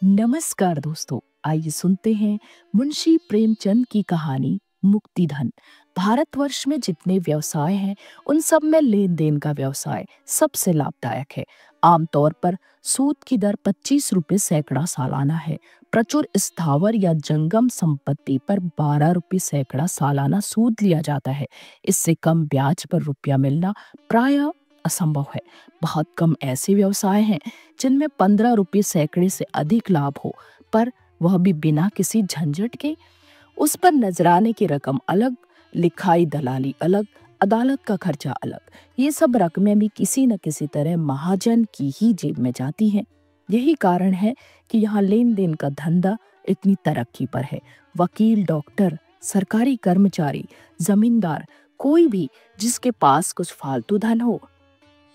नमस्कार दोस्तों, आइए सुनते हैं मुंशी प्रेमचंद की कहानी मुक्तिधन। भारतवर्ष में जितने व्यवसाय हैं उन सब में लेन देन का व्यवसाय सबसे लाभदायक है। आमतौर पर सूद की दर 25 रुपये सैकड़ा सालाना है। प्रचुर स्थावर या जंगम संपत्ति पर 12 रुपये सैकड़ा सालाना सूद लिया जाता है। इससे कम ब्याज पर रुपया मिलना प्रायः असंभव है। बहुत कम ऐसे व्यवसाय हैं जिनमें 15 रुपये सैकड़े से अधिक लाभ हो, पर वह भी बिना किसी झंझट के। उस पर नजराने की रकम अलग, लिखाई दलाली अलग, अदालत का खर्चा अलग। ये सब रकमें भी किसी न किसी तरह महाजन की ही जेब में जाती हैं। यही कारण है कि यहाँ लेन देन का धंधा इतनी तरक्की पर है। वकील, डॉक्टर, सरकारी कर्मचारी, जमींदार, कोई भी जिसके पास कुछ फालतू धन हो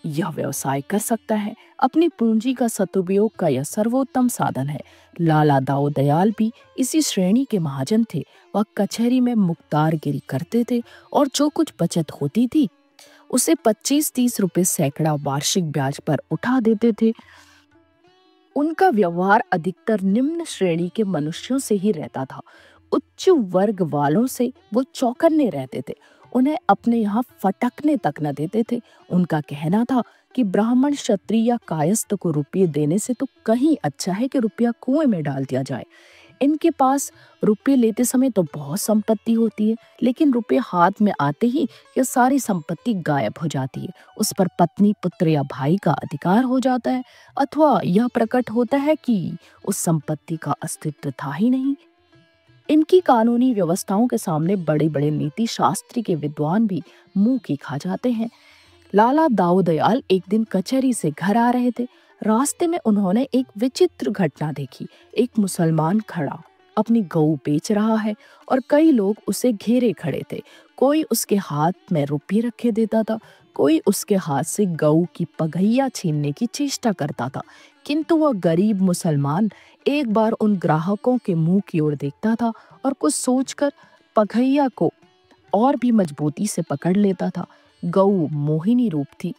यह व्यवसाय कर सकता है। अपनी पूंजी का सदुपयोग का यह सर्वोत्तम साधन है। लाला दाऊ दयाल भी इसी श्रेणी के महाजन थे। वह कचहरी में मुख्तारगिरी करते थे और जो कुछ बचत होती थी उसे 25-30 रुपए सैकड़ा वार्षिक ब्याज पर उठा देते थे। उनका व्यवहार अधिकतर निम्न श्रेणी के मनुष्यों से ही रहता था। उच्च वर्ग वालों से वो चौकन्ने रहते थे। उन्हें अपने यहाँ फटकने तक न देते थे। उनका कहना था कि ब्राह्मण, क्षत्रिय या कायस्थ को रुपये देने से तो कहीं अच्छा है कि रुपया कुएं में डाल दिया जाए। इनके पास रुपये लेते समय तो बहुत संपत्ति होती है, लेकिन रुपये हाथ में आते ही यह सारी संपत्ति गायब हो जाती है। उस पर पत्नी, पुत्र या भाई का अधिकार हो जाता है, अथवा यह प्रकट होता है कि उस संपत्ति का अस्तित्व था ही नहीं। इनकी कानूनी व्यवस्थाओं के सामने बड़े बड़े नीति शास्त्री के विद्वान भी मुंह की खा जाते हैं। लाला दाऊ दयाल एक दिन कचहरी से घर आ रहे थे। रास्ते में उन्होंने एक विचित्र घटना देखी। एक मुसलमान खड़ा अपनी गऊ बेच रहा है और कई लोग उसे घेरे खड़े थे। कोई उसके हाथ में रुपये रखे देता था, कोई उसके हाथ से गऊ की पगहिया छीनने की चेष्टा करता था। किंतु वह गरीब मुसलमान एक बार उन ग्राहकों के मुंह की ओर देखता था और कुछ सोचकर पगहिया को और भी मजबूती से पकड़ लेता था। गऊ मोहिनी रूप थी,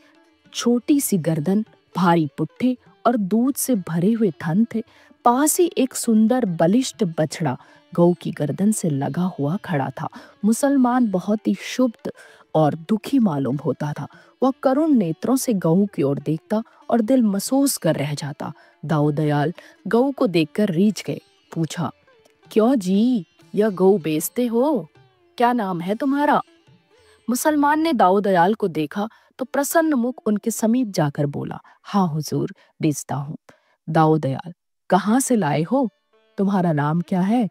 छोटी सी गर्दन, भारी पुट्ठे और दूध से भरे हुए थन थे। पास ही एक सुंदर बलिष्ठ बछड़ा गऊ की गर्दन से लगा हुआ खड़ा था। मुसलमान बहुत ही क्षुब्ध और दुखी मालूम होता था। वह करुण नेत्रों से गऊ की ओर देखता और दिल महसूस कर रह जाता। दाऊ दयाल गऊ को देखकर रीझ गए। पूछा, क्यों जी, यह गऊ बेचते हो? क्या नाम है तुम्हारा? मुसलमान ने दाऊ दयाल को देखा तो प्रसन्न मुख उनके समीप जाकर बोला, हाँ हुजूर, बेचता हूँ। दाऊ दयाल, कहाँ से लाए हो? तुम्हारा नाम क्या है?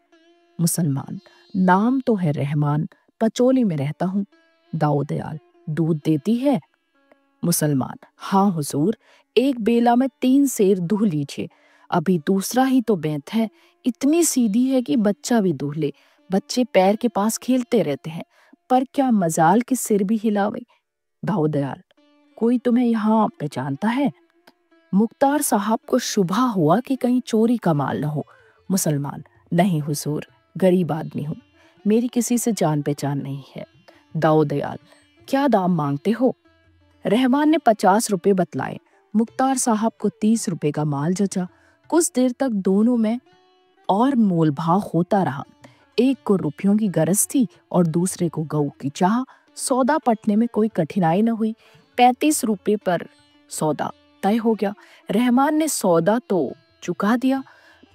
मुसलमान, नाम तो है रहमान, पचोली में रहता हूँ। दाऊ दयाल, दूध देती है? मुसलमान, हाँ हुजूर, एक बेला में 3 सेर दूह लीजिए। अभी दूसरा ही तो बैंत है, इतनी सीधी है कि बच्चा भी दूह ले। बच्चे पैर के पास खेलते रहते हैं, पर क्या मजाल के सिर भी हिलावे। दाऊ दयाल, कोई तुम्हें यहाँ पहचानता है? मुख्तार साहब को शुभा हुआ कि कहीं चोरी का माल न हो। मुसलमान, नहीं हुजूर, गरीब आदमी हूँ, मेरी किसी से जान पहचान नहीं है। दाऊ दयाल, क्या दाम मांगते हो? रहमान ने 50 रुपए बतलाए। मुख्तार साहब को 30 रुपए का माल जचा। कुछ देर तक दोनों में और मोल भाव होता रहा। एक को रुपयों की गरज थी और दूसरे को गऊ की चाह। सौदा पटने में कोई कठिनाई न हुई। 35 रुपए पर सौदा तय हो गया। रहमान ने सौदा तो चुका दिया,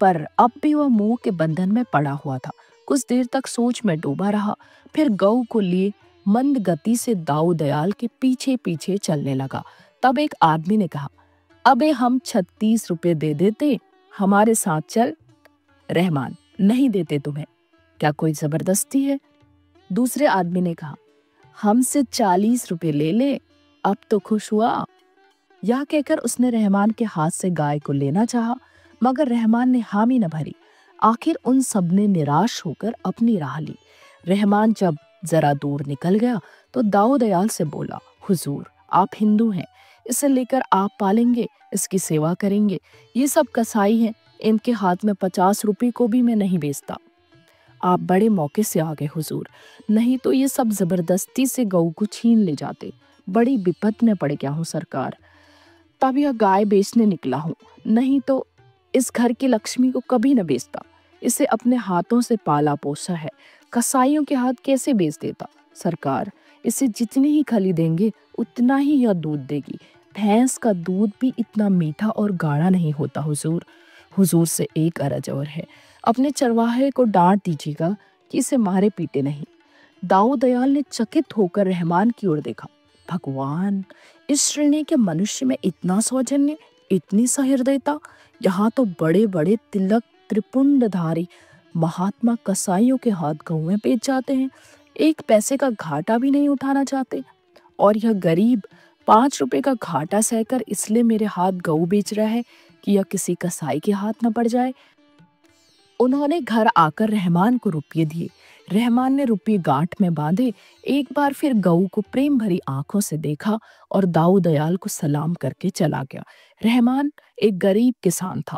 पर अब भी वह मुंह के बंधन में पड़ा हुआ था। कुछ देर तक सोच में डूबा रहा, फिर गऊ को लिए मंद गति से दाऊ दयाल के पीछे पीछे चलने लगा। तब एक आदमी ने कहा, अबे हम 36 रुपए दे देते, हमारे साथ चल। रहमान, नहीं देते तुम्हें, क्या कोई जबरदस्ती है? दूसरे आदमी ने कहा, हमसे 40 रुपए ले ले, अब तो खुश हुआ। यह कहकर उसने रहमान के हाथ से गाय को लेना चाहा, मगर रहमान ने हामी न भरी। आखिर उन सब ने निराश होकर अपनी राह ली। रहमान जब जरा दूर निकल गया तो दाऊ दयाल से बोला, हुजूर, आप हिंदू हैं, इसे लेकर आप पालेंगे, इसकी सेवा करेंगे। ये सब कसाई हैं, इनके हाथ में 50 रुपए को भी मैं नहीं बेचता। आप बड़े मौके से आ गए हुजूर, नहीं तो ये सब जबरदस्ती से गऊ को छीन ले जाते। बड़ी विपत में पड़ गया हूँ सरकार, तब यह गाय बेचने निकला हूँ, नहीं तो इस घर की लक्ष्मी को कभी न बेचता। इसे अपने हाथों से पाला पोसा है, कसाईयों के हाथ कैसे बेच देता। सरकार, इसे जितनी ही खली देंगे उतना ही यह दूध देगी। भैंस का दूध भी इतना मीठा और गाढ़ा नहीं होता हुजूर। हुजूर से एक अर्ज और है, अपने चरवाहे को डांट दीजिएगा कि इसे मारे पीटे नहीं। दाऊ दयाल ने चकित होकर रहमान की ओर देखा। भगवान, इस श्रेणी के मनुष्य में इतना सौजन्य, इतनी सहृदयता। यहाँ तो बड़े बड़े तिलक त्रिपुंडधारी महात्मा कसाईयों के हाथ गौएं बेच जाते हैं, एक पैसे का घाटा भी नहीं उठाना चाहते। और यह गरीब 5 रुपए का घाटा सहकर इसलिए मेरे हाथ गऊ बेच रहा है कि यह किसी कसाई के हाथ न पड़ जाए। उन्होंने घर आकर रहमान को रुपये दिए। रहमान ने रुपये गांठ में बांधे, एक बार फिर गऊ को प्रेम भरी आंखों से देखा और दाऊ दयाल को सलाम करके चला गया। रहमान एक गरीब किसान था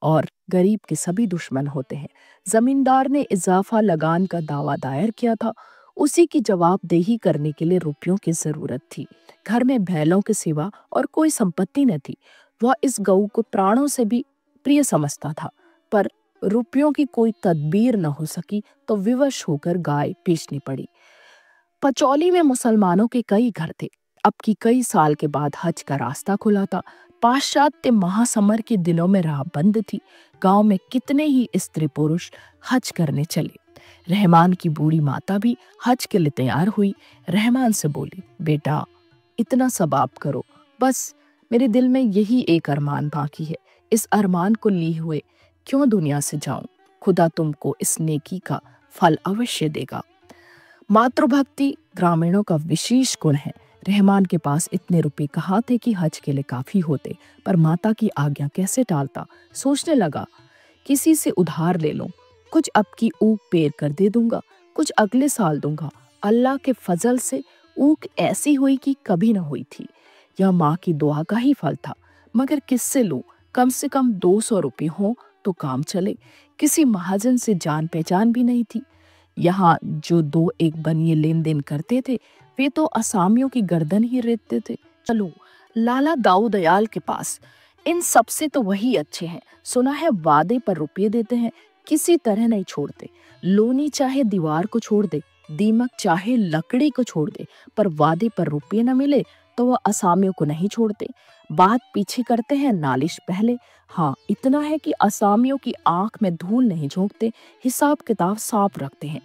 और गरीब के सभी दुश्मन होते हैं। जमींदार ने इजाफा लगान का दावा दायर किया था। उसी की जवाबदेही करने के लिए रुपयों की जरूरत थी। घर में बैलों के सिवा और कोई संपत्ति न थी। वह इस गऊ को प्राणों से भी प्रिय समझता था, पर रुपयों की कोई तदबीर न हो सकी तो विवश होकर गाय बेचनी पड़ी। पचौली में मुसलमानों के कई घर थे। अब की कई साल के बाद हज का रास्ता खुला था। पाश्चात्य महासमर के दिनों में राह बंद थी। गांव में कितने ही स्त्री पुरुष हज करने चले। रहमान की बूढ़ी माता भी हज के लिए तैयार हुई। रहमान से बोली, बेटा, इतना सब आप करो, बस मेरे दिल में यही एक अरमान बाकी है। इस अरमान को लिए हुए क्यों दुनिया से जाऊं? खुदा तुमको इस नेकी का फल अवश्य देगा। मातृभक्ति ग्रामीणों का विशेष गुण है। रहमान के पास इतने रुपए कहाँ थे कि हज के लिए काफी होते, पर माता की आज्ञा कैसे टालता। सोचने लगा, किसी से उधार ले लूं, कुछ अब की ऊख पेर कर दे दूंगा, कुछ अगले साल दूंगा। अल्लाह के फजल से ऊख ऐसी हुई कि कभी न हुई थी। यह माँ की दुआ का ही फल था। मगर किससे लूं? कम से कम 200 रुपये हो तो काम चले। किसी महाजन से जान पहचान भी नहीं थी। यहाँ जो 2-1 बनिए लेन देन करते थे, वे तो असामियों की गर्दन ही रेतते थे। चलो लाला दाऊ दयाल के पास, इन सबसे तो वही अच्छे हैं। सुना है वादे पर रुपये देते हैं, किसी तरह नहीं छोड़ते। लोनी चाहे दीवार को छोड़ दे, दीमक चाहे लकड़ी को छोड़ दे, पर वादे पर रुपये न मिले तो वह असामियों को नहीं छोड़ते। बात पीछे करते हैं, नालिश पहले। हाँ, इतना है कि असामियों की आंख में धूल नहीं झोंकते, हिसाब किताब साफ रखते हैं।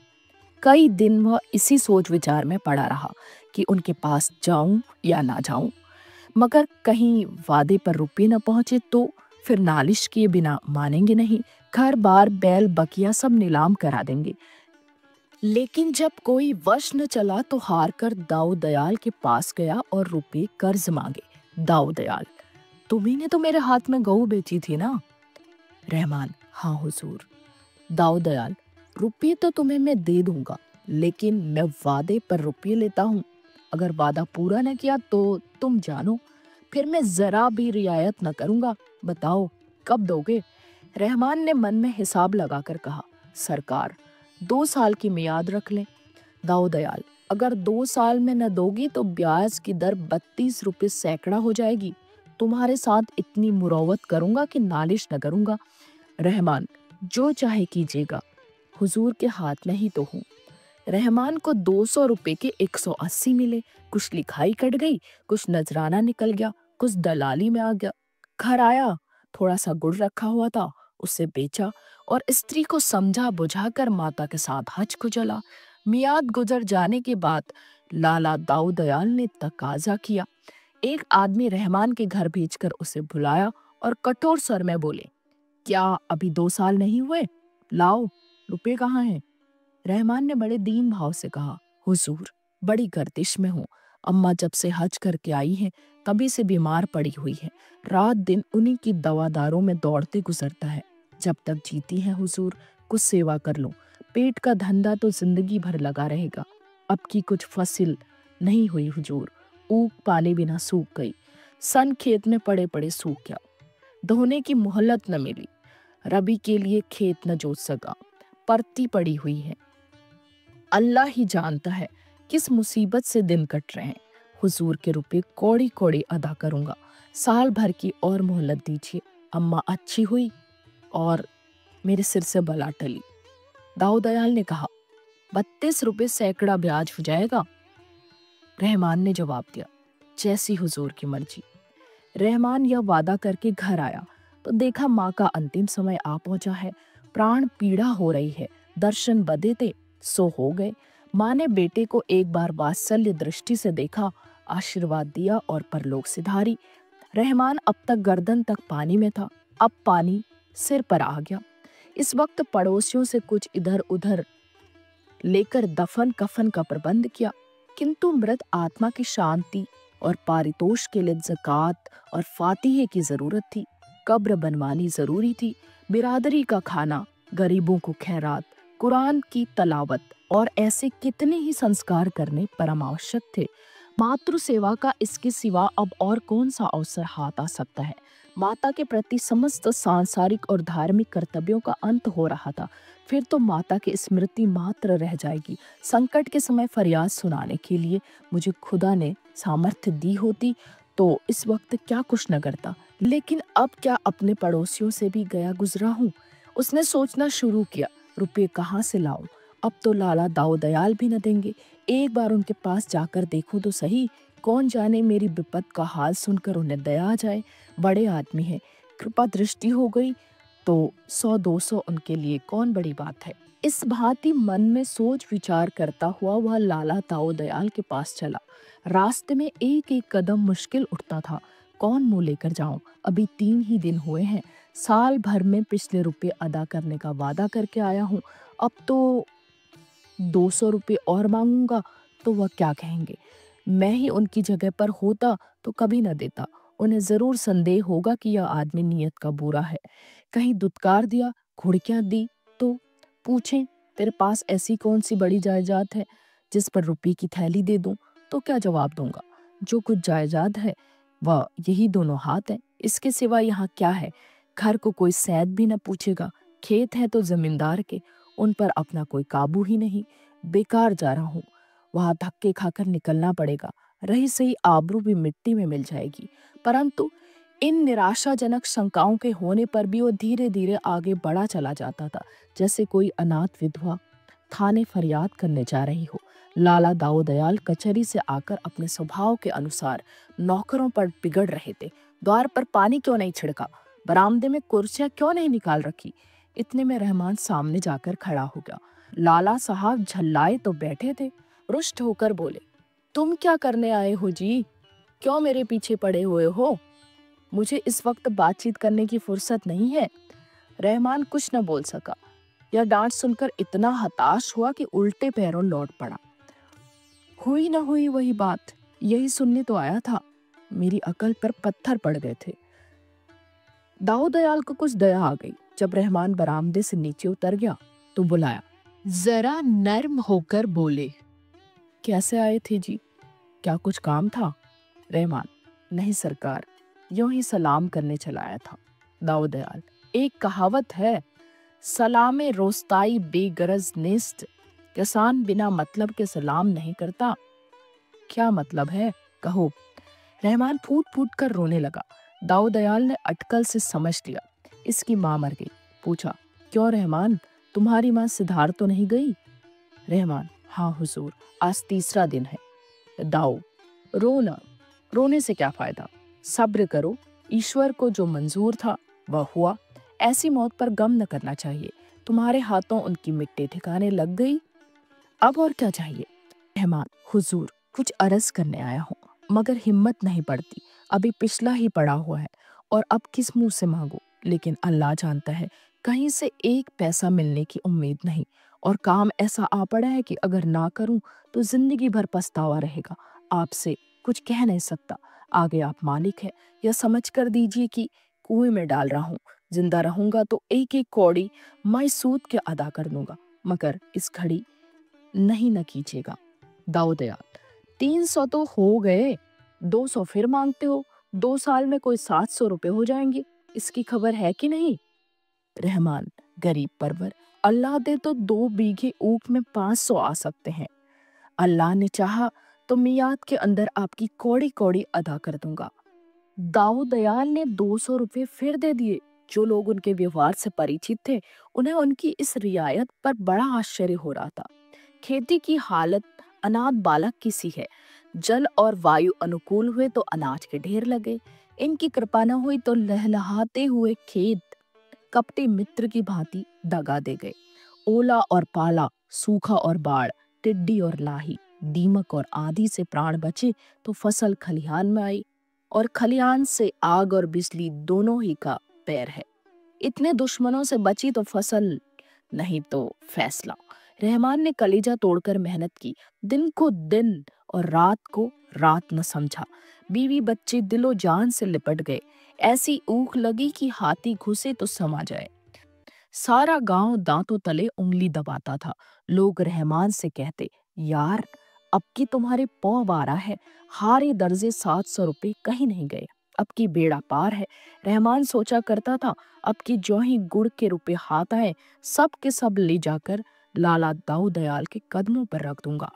कई दिन वह इसी सोच विचार में पड़ा रहा कि उनके पास जाऊं या ना जाऊं, मगर कहीं वादे पर रुपये न पहुंचे तो फिर नालिश किए बिना मानेंगे नहीं। घर बार बैल बकिया सब नीलाम करा देंगे। लेकिन जब कोई वश न चला तो हार कर दाऊ दयाल के पास गया और रुपये कर्ज मांगे। दाऊ दयाल, तुम्ही ने तो मेरे हाथ में गऊ बेची थी ना? रहमान, हाँ हुजूर। दाऊ दयाल, रुपये तो तुम्हें मैं दे दूंगा, लेकिन मैं वादे पर रुपये लेता हूँ। अगर वादा पूरा न किया तो तुम जानो, फिर मैं जरा भी रियायत न करूंगा। बताओ कब दोगे? रहमान ने मन में हिसाब लगाकर कहा, सरकार 2 साल की मियाद रख लें। दाऊ दयाल, अगर 2 साल में न दोगी तो ब्याज की दर 32 रुपये सैकड़ा हो जाएगी। तुम्हारे साथ इतनी मुरौवत करूंगा कि नालिश न करूंगा। रहमान, जो चाहे कीजिएगा, हुजूर के हाथ में ही तो हूँ। रहमान को 200 रुपये के 180 मिले। कुछ लिखाई कट गई, कुछ नजराना निकल गया, कुछ दलाली में आ गया। घर आया, थोड़ा सा गुड़ रखा हुआ था, उसे बेचा और स्त्री को समझा बुझाकर माता के साथ हज को चला। मियाद गुजर जाने के बाद लाला दाऊ दयाल ने तकाजा किया। एक आदमी रहमान के घर भेजकर उसे बुलाया और कठोर स्वर में बोले, क्या अभी 2 साल नहीं हुए? लाओ, रुपए कहाँ हैं? रहमान ने बड़े दीन भाव से कहा, हुजूर, बड़ी गर्दिश में हूँ। अम्मा जब से हज करके आई हैं तभी से बीमार पड़ी हुई है। रात दिन उन्हीं की दवादारों में दौड़ते गुजरता है। जब तक जीती हैं हुजूर, कुछ सेवा कर लो। पेट का धंधा तो जिंदगी भर लगा रहेगा। अब की कुछ फसल नहीं हुई हुजूर, ऊख पाले बिना सूख गई। सन खेत में पड़े पड़े सूख गया। धोने की मोहलत न मिली। रबी के लिए खेत न जोत सका। परती पड़ी हुई है। अल्लाह ही जानता है किस मुसीबत से दिन कट रहे हैं। हुजूर के रुपए कौड़ी कौड़ी अदा करूंगा। साल भर की और मोहलत दीजिए। अम्मा अच्छी हुई और मेरे सिर से बला टली। दाऊ दयाल ने कहा, 32 रुपए सैकड़ा ब्याज हो जाएगा। रहमान ने जवाब दिया, जैसी हुजूर की मर्जी। रहमान यह वादा करके घर आया तो देखा माँ का अंतिम समय आ पहुंचा है। प्राण पीड़ा हो रही है। दर्शन बदे थे सो हो गए। माँ ने बेटे को एक बार वात्सल्य दृष्टि से देखा, आशीर्वाद दिया और परलोक सिधारी। रहमान अब तक गर्दन तक पानी में था, अब पानी सिर पर आ गया। इस वक्त पड़ोसियों से कुछ इधर उधर लेकर दफन कफन का प्रबंध किया, किंतु मृत आत्मा की शांति और पारितोष के लिए ज़कात और फातिहे की जरूरत थी। कब्र बनवानी जरूरी थी। बिरादरी का खाना, गरीबों को खैरात, कुरान की तलावत और ऐसे कितने ही संस्कार करने परम आवश्यक थे। मातृ सेवा का इसके सिवा अब और कौन सा अवसर हाथ आ सकता है। माता के प्रति समस्त सांसारिक और धार्मिक कर्तव्यों का अंत हो रहा था। फिर तो माता की स्मृति मात्र रह जाएगी। संकट के समय फरियाद सुनाने के लिए मुझे खुदा ने सामर्थ्य दी होती तो इस वक्त क्या कुछ न करता। लेकिन अब क्या अपने पड़ोसियों से भी गया गुजरा हूँ। उसने सोचना शुरू किया, रुपये कहाँ से लाऊं। अब तो लाला दाऊ दयाल भी न देंगे। एक बार उनके पास जाकर देखूं तो सही। कौन जाने मेरी विपत का हाल सुनकर उन्हें दया आ जाए। बड़े आदमी है, कृपा दृष्टि हो गई तो 100-200 उनके लिए कौन बड़ी बात है। इस भांति मन में सोच विचार करता हुआ वह लाला दाऊ दयाल के पास चला। रास्ते में एक एक कदम मुश्किल उठता था। कौन मुंह लेकर जाऊं। अभी 3 ही दिन हुए हैं। साल भर में पिछले रुपए अदा करने का वादा करके आया हूँ। अब तो 200 रुपये और मांगूंगा तो वह क्या कहेंगे। मैं ही उनकी जगह पर होता तो कभी न देता। उन्हें जरूर संदेह होगा कि यह आदमी नीयत का बुरा है। कहीं दुत्कार दिया, घुड़कियां दी तो पूछें, तेरे पास ऐसी कौन सी बड़ी जायदाद है जिस पर रुपये की थैली दे दूं, तो क्या जवाब दूंगा। जो कुछ जायदाद है वह यही दोनों हाथ है। इसके सिवा यहाँ क्या है। घर को कोई सैद भी न पूछेगा। खेत है तो जमींदार के, उन पर अपना कोई काबू ही नहीं। बेकार जा रहा हूँ। वहां धक्के खाकर निकलना पड़ेगा। रही सही आबरू भी मिट्टी में मिल जाएगी। परंतु इन निराशाजनक शंकाओं के होने पर भी वो धीरे धीरे आगे बढ़ा चला जाता था, जैसे कोई अनाथ विधवा थाने फरियाद करने जा रही हो। लाला दाऊ दयाल कचहरी से आकर अपने स्वभाव के अनुसार नौकरों पर बिगड़ रहे थे। द्वार पर पानी क्यों नहीं छिड़का, बरामदे में कुर्सियां क्यों नहीं निकाल रखी। इतने में रहमान सामने जाकर खड़ा हो गया। लाला साहब झल्लाए तो बैठे थे। रुष्ट होकर बोले, तुम क्या करने आए हो जी, क्यों मेरे पीछे पड़े हुए हो। मुझे इस वक्त बातचीत करने की फुर्सत नहीं है। रहमान कुछ न बोल सका। यह डांट सुनकर इतना हताश हुआ कि उल्टे पैरों लौट पड़ा। हुई न हुई वही बात, यही सुनने तो आया था। मेरी अकल पर पत्थर पड़ गए थे। दाऊ दयाल को कुछ दया आ गई। जब रहमान बरामदे से नीचे उतर गया तो बुलाया। जरा नर्म होकर बोले, कैसे आए थे जी, क्या कुछ काम था। रहमान, नहीं सरकार, यूं ही सलाम करने चला आया था। दाऊ दयाल, एक कहावत है, सलामे रोस्ताई बेगरज नेस्त, किसान बिना मतलब के सलाम नहीं करता। क्या मतलब है, कहो। रहमान फूट फूट कर रोने लगा। दाऊ दयाल ने अटकल से समझ लिया, इसकी माँ मर गई। पूछा, क्यों रहमान, तुम्हारी माँ सिधार तो नहीं गई। रहमान, हाँ हुजूर, आज 3रा दिन है। दाऊ, रोना, रोने से क्या फायदा, सब्र करो। ईश्वर को जो मंजूर था वह हुआ। ऐसी मौत पर गम न करना चाहिए। तुम्हारे हाथों उनकी मिट्टी ठिकाने लग गई, अब और क्या चाहिए। रहमान, हुजूर, कुछ अर्ज करने आया हूँ, मगर हिम्मत नहीं पड़ती। अभी पिछला ही पड़ा हुआ है और अब किस मुंह से मांगो। लेकिन अल्लाह जानता है, कहीं से एक पैसा मिलने की उम्मीद नहीं। और काम ऐसा आ पड़ा है कि अगर ना करूं तो जिंदगी भर पछतावा रहेगा। आपसे कुछ कह नहीं सकता। आगे आप मालिक है। यह समझ कर दीजिए कि कुएं में डाल रहा हूँ। जिंदा रहूंगा तो एक एक कौड़ी मैं सूद के अदा कर दूंगा, मगर इस घड़ी नहीं न कीजिएगा। दाऊ दयाल, 300 तो हो गए, 200 फिर मांगते हो। 2 साल में कोई 700 रुपए हो जाएंगे, इसकी खबर है कि नहीं। रहमान, गरीब परवर, अल्लाह दे तो 2 बीघे ऊख में 500 आ सकते हैं। अल्लाह ने चाहा तो मियाद के अंदर आपकी कौड़ी कौड़ी अदा कर दूंगा। दाऊ दयाल ने 200 रुपये फिर दे दिए। जो लोग उनके व्यवहार से परिचित थे, उन्हें उनकी इस रियायत पर बड़ा आश्चर्य हो रहा था। खेती की हालत अनाथ बालक की सी है। जल और वायु अनुकूल हुए तो अनाज के ढेर लगे, इनकी कृपा न हुई तो लहलहाते हुए खेत कपटी मित्र की भांति दगा दे गए। ओला और पाला, सूखा और बाढ़, टिड्डी और लाही, दीमक और आंधी से प्राण बचे तो फसल खलिहान में आई, और खलिहान से आग और बिजली दोनों ही का पैर है। इतने दुश्मनों से बची तो फसल, नहीं तो फैसला। रहमान ने कलेजा तोड़कर मेहनत की, दिन को दिन और रात को रात न समझा। बीवी बच्चे दिलो जान से लिपट गए, ऐसी ऊख लगी कि हाथी घुसे तो समा जाए। सारा गांव दांतों तले उंगली दबाता था। लोग रहमान से कहते, यार अब की तुम्हारे पौ बारह है, हारे दर्जे 700 रुपए कहीं नहीं गए, अब की बेड़ा पार है। रहमान सोचा करता था, अब की जो ही गुड़ के रुपए हाथ आए, सब के सब ले जाकर लाला दाऊ दयाल के कदमों पर रख दूंगा।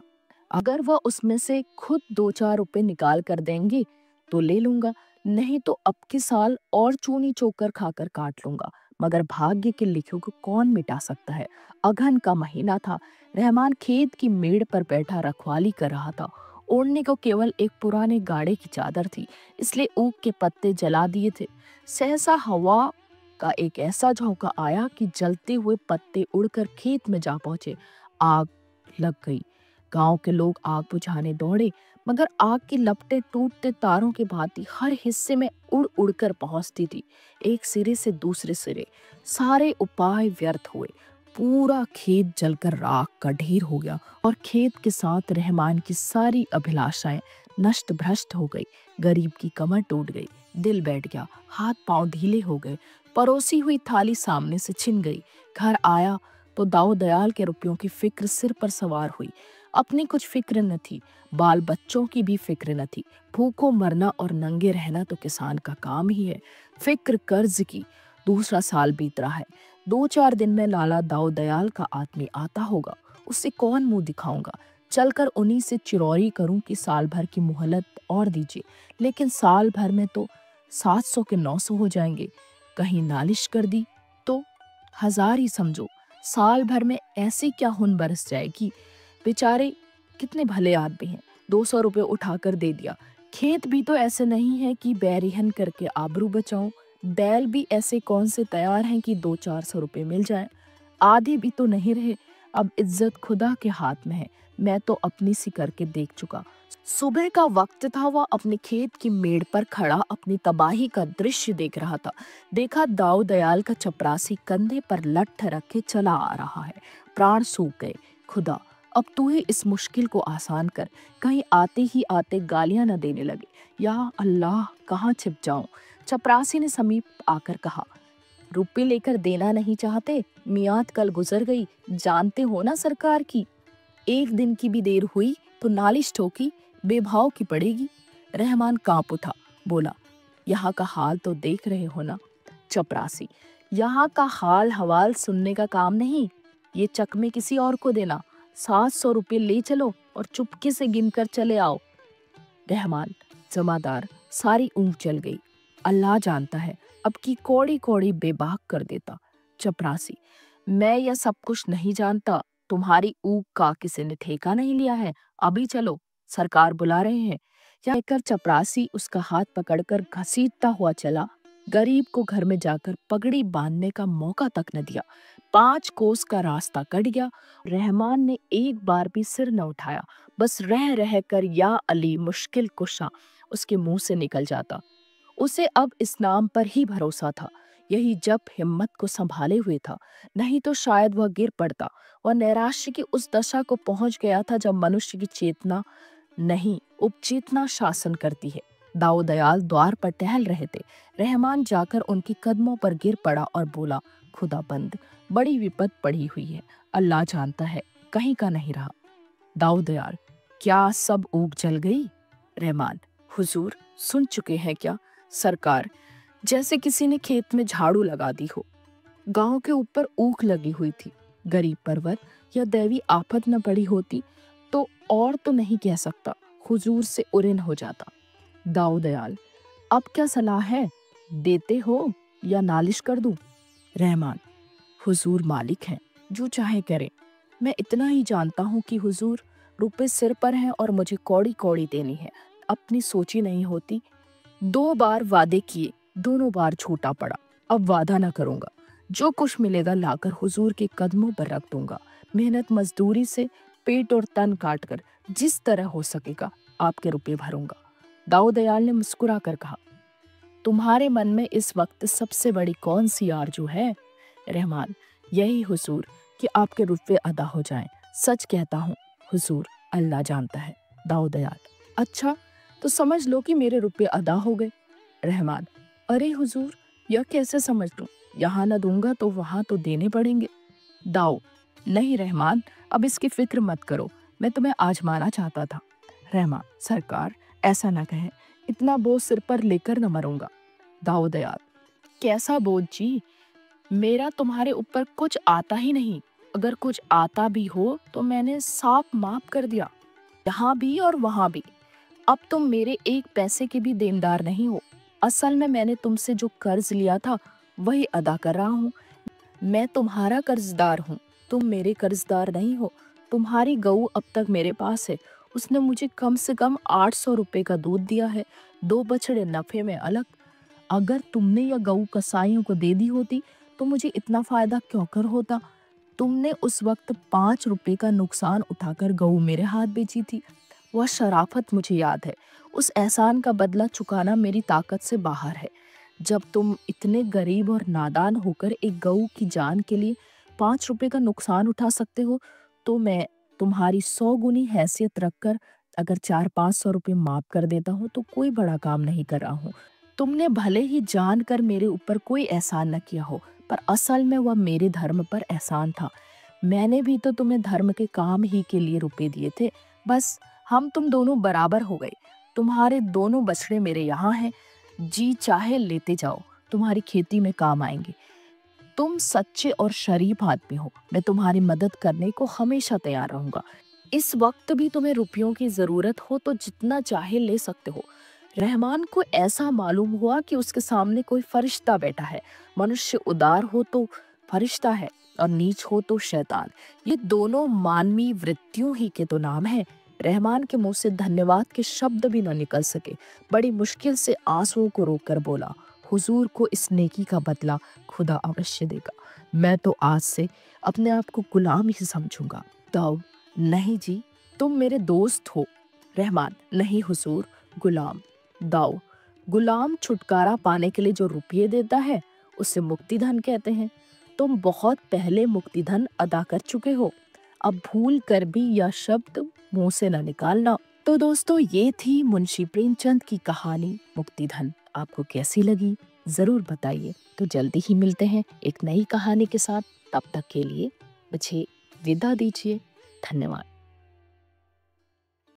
अगर वह उसमें से खुद 2-4 रुपए निकाल कर देंगे तो ले लूंगा, नहीं तो अब के साल और चूनी चोकर खाकर काट लूंगा। मगर भाग्य के लिखे को कौन मिटा सकता है। अगहन का महीना था। रहमान खेत की मेड़ पर बैठा रखवाली कर रहा था। ओढ़ने को केवल एक पुराने गाड़े की चादर थी, इसलिए ऊख के पत्ते जला दिए थे। सहसा हवा का एक ऐसा झोंका आया कि जलते हुए पत्ते उड़कर खेत में जा पहुंचे। आग लग गई। गांव के लोग आग बुझाने दौड़े, मगर आग की लपटें टूटते तारों की भांति हर हिस्से में उड़ उड़कर पहुंचती थी, एक सिरे से दूसरे सिरे। सारे उपाय व्यर्थ हुए। पूरा खेत जलकर राख का ढेर हो गया और खेत के साथ रहमान की सारी अभिलाषाएं नष्ट भ्रष्ट हो गई। गरीब की कमर टूट गई, दिल बैठ गया, हाथ पांव ढीले हो गए, परोसी हुई थाली सामने से छिन गई। घर आया तो दाऊ दयाल के रुपयों की फिक्र सिर पर सवार हुई। अपनी कुछ फिक्र न थी, बाल बच्चों की भी फिक्र न थी। भूखों मरना और नंगे रहना तो किसान का काम ही है। फिक्र कर्ज की। दूसरा साल बीत रहा है। 2-4 दिन में लाला दाऊ दयाल का आदमी आता होगा, उससे कौन मुंह दिखाऊंगा। चलकर उन्हीं से चिरौरी करूं कि साल भर की मोहलत और दीजिए। लेकिन साल भर में तो 700 के 900 हो जाएंगे। कहीं नालिश कर दी तो 1000 ही समझो। साल भर में ऐसी क्या हुन बरस जाएगी। बेचारे कितने भले आदमी हैं, 200 रुपये उठाकर दे दिया। खेत भी तो ऐसे नहीं है कि बैरिहन करके आबरू बचाऊं। बैल भी ऐसे कौन से तैयार हैं कि 200-400 रुपये मिल जाएं। आधे भी तो नहीं रहे। अब इज्जत खुदा के हाथ में है। मैं तो अपनी सी करके देख चुका। सुबह का वक्त था, वह अपने खेत की मेड़ पर खड़ा अपनी तबाही का दृश्य देख रहा था। देखा दाऊ दयाल का चपरासी कंधे पर लठ रखे चला आ रहा है। प्राण सूख गए। खुदा, अब तू ही इस मुश्किल को आसान कर। कहीं आते ही आते गालियां न देने लगे। या अल्लाह, कहाँ छिप जाऊं। चपरासी ने समीप आकर कहा, रुपए लेकर देना नहीं चाहते? मियाद कल गुजर गई, जानते हो ना सरकार की। एक दिन की भी देर हुई तो नालिश ठोकी, बेभाव की पड़ेगी। रहमान कांप उठा, बोला, यहाँ का हाल तो देख रहे हो ना। चपरासी, यहाँ का हाल हवाल सुनने का काम नहीं, ये चकमे किसी और को देना। 700 रुपये ले चलो और चुपके से गिनकर चले आओ। रहमान, जमादार, सारी ऊँग चल गई। अल्लाह जानता है, अब की कौड़ी कौड़ी बेबाक कर देता। चपरासी, मैं यह सब कुछ नहीं जानता। तुम्हारी ऊँग का किसी ने ठेका नहीं लिया है। अभी चलो, सरकार बुला रहे हैं। यह कहकर चपरासी उसका हाथ पकड़कर घसीटता हुआ चला। गरीब को घर में जाकर पगड़ी बांधने का मौका तक न दिया। 5 कोस का रास्ता कट गया। रहमान ने एक बार भी सिर न उठाया। बस रह रह कर या अली मुश्किल कुशा उसके मुंह से निकल जाता। उसे अब इस नाम पर ही भरोसा था। यही जब हिम्मत को संभाले हुए था, नहीं तो शायद वह गिर पड़ता। वह नैराश्य की उस दशा को पहुंच गया था जब मनुष्य की चेतना नहीं, उपचेतना शासन करती है। दाऊ दयाल द्वार पर टहल रहे थे। रहमान जाकर उनके कदमों पर गिर पड़ा और बोला, खुदा बंद, बड़ी विपद पड़ी हुई है। अल्लाह जानता है, कहीं का नहीं रहा। दाऊ दयाल, क्या सब ऊग जल गई? रहमान, हुजूर, सुन चुके हैं क्या? सरकार, जैसे किसी ने खेत में झाड़ू लगा दी हो। गांव के ऊपर ऊख लगी हुई थी। गरीब परवर या दैवी आफत न पड़ी होती तो और तो नहीं कह सकता, हुजूर से उरिन हो जाता। दाऊ दयाल, अब क्या सलाह है? देते हो या नालिश कर दूं? रहमान, हुजूर मालिक हैं, जो चाहे करें। मैं इतना ही जानता हूँ कि हुजूर रुपए सिर पर हैं और मुझे कौड़ी कौड़ी देनी है। अपनी सोची नहीं होती। 2 बार वादे किए, दोनों बार छूटा पड़ा। अब वादा ना करूंगा। जो कुछ मिलेगा लाकर हुजूर के कदमों पर रख दूंगा। मेहनत मजदूरी से पेट और तन काट कर जिस तरह हो सकेगा आपके रुपए भरूंगा। दाऊ दयाल ने मुस्कुरा कर कहा, तुम्हारे मन में इस वक्त सबसे बड़ी कौन सी आरजू है? रहमान, यही हुजूर कि आपके रुपए अदा हो जाएं। सच कहता हूँ हुजूर, अल्लाह जानता है। दाऊ दयाल, अच्छा तो समझ लो कि मेरे रुपए अदा हो गए। रहमान, अरे हुजूर, यह कैसे समझ लूं? यहाँ न दूंगा तो वहां तो देने पड़ेंगे। दाऊ, नहीं रहमान, अब इसकी फिक्र मत करो, मैं तुम्हें आजमाना चाहता था। रहमान, सरकार ऐसा ना कहें, इतना बोझ सिर पर लेकर न मरूंगा। दाऊ दयाल, कैसा बोझ जी? मेरा तुम्हारे ऊपर कुछ आता ही नहीं। अगर कुछ आता भी हो तो मैंने साफ माफ कर दिया, यहाँ भी और वहां भी। अब तुम मेरे एक पैसे के भी देनदार नहीं हो। असल में मैंने तुमसे जो कर्ज लिया था वही अदा कर रहा हूँ। मैं तुम्हारा कर्जदार हूँ, तुम मेरे कर्जदार नहीं हो। तुम्हारी गऊ अब तक मेरे पास है। उसने मुझे कम से कम 800 रुपए का दूध दिया है, 2 बछड़े नफे में अलग। अगर तुमने यह गऊ कसाईयों को दे दी होती तो मुझे इतना फायदा क्यों कर होता? तुमने उस वक्त 5 रुपए का नुकसान उठाकर गऊ मेरे हाथ बेची थी। वह शराफत मुझे याद है। उस एहसान का बदला चुकाना मेरी ताकत से बाहर है। जब तुम इतने गरीब और नादान होकर एक गऊ की जान के लिए 5 रुपए का नुकसान उठा सकते हो, तो मैं तुम्हारी 100 गुनी हैसियत रखकर अगर 400-500 रुपए माफ कर देता हूँ तो कोई बड़ा काम नहीं कर रहा हूँ। तुमने भले ही जानकर मेरे ऊपर कोई एहसान न किया हो, पर असल में वह मेरे धर्म पर एहसान था। मैंने भी तो तुम्हें धर्म के काम ही के लिए रुपए दिए थे। बस हम तुम दोनों बराबर हो गए। तुम्हारे दोनों बछड़े मेरे यहाँ हैं, जी चाहे लेते जाओ, तुम्हारी खेती में काम आएंगे। तुम सच्चे और शरीफ आदमी हो, मैं तुम्हारी मदद करने को हमेशा तैयार रहूंगा। इस वक्त भी तुम्हें रुपयों की जरूरत हो तो जितना चाहे ले सकते हो। रहमान को ऐसा मालूम हुआ कि उसके सामने कोई फरिश्ता बैठा है। मनुष्य उदार हो तो फरिश्ता है और नीच हो तो शैतान। ये दोनों मानवीय वृत्तियों ही के तो नाम है। रहमान के मुंह से धन्यवाद के शब्द भी न निकल सके। बड़ी मुश्किल से आंसुओं को रोककर बोला, हुजूर को इस नेकी का बदला खुदा अवश्य देगा। मैं तो आज से अपने आप को गुलाम ही समझूंगा। दाऊ, नहीं जी, तुम मेरे दोस्त हो। रहमान, नहीं हुजूर, गुलाम। दाऊ, गुलाम छुटकारा पाने के लिए जो रुपये देता है उसे मुक्तिधन कहते हैं। तुम बहुत पहले मुक्तिधन अदा कर चुके हो, अब भूल कर भी यह शब्द मुंह से न निकालना। तो दोस्तों, ये थी मुंशी प्रेमचंद की कहानी मुक्तिधन। आपको कैसी लगी जरूर बताइए। तो जल्दी ही मिलते हैं एक नई कहानी के साथ। तब तक के लिए मुझे विदा दीजिए। धन्यवाद।